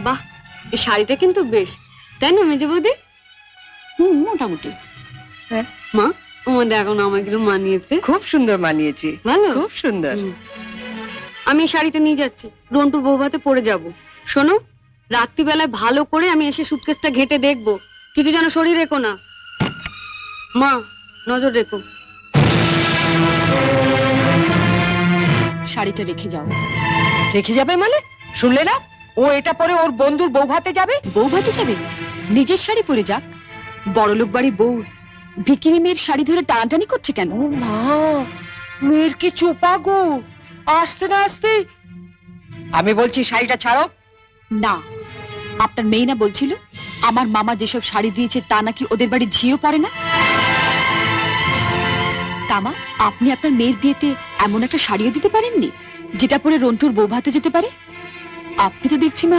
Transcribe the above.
বাহ, এই শাড়িটা কিন্তু বেশ, তাই না মেজে বৌদি? মোটামুটি। মা, তোমাদের এখন আমাকে একটু মানিয়েছে। খুব সুন্দর মানিয়েছে, ভালো, খুব সুন্দর। আমি এই শাড়িটা নিয়ে যাচ্ছি, রন্টুর বৌভাতে পরে যাব। শোনো, রাত্রিবেলায় ভালো করে আমি এসে সুটকেসটা ঘেটে দেখবো, কিছু যেন শরীর রেখো না। মা, নজর রেখো। শাড়িটা রেখে যাও। রেখে যাবে মানে? শুনলে না, ও এটা পরে ওর বন্ধুর বউ ভাতে যাবে। বউ ভাতে যাবে? নিজের শাড়ি পরে যাক। বড়লোক বাড়ি বউ ভিকিরি মেয়ের শাড়ি ধরে টানাটানি করছে কেন? ও মা, মেয়ের কি চোপা গো, আসতে না আসতে। আমি বলছি শাড়িটা ছাড়ো। না, আপনার মেয়ে না বলছিল আমার মামা যেসব শাড়ি দিয়েছে তা নাকি ওদের বাড়ি ঝিও পড়ে না। তামা, আপনি আপনার মেয়ের বিয়েতে এমন একটা শাড়িও দিতে পারেননি যেটা পরে রন্টুর বউ ভাতে যেতে পারে? আপনি তো দেখছি মা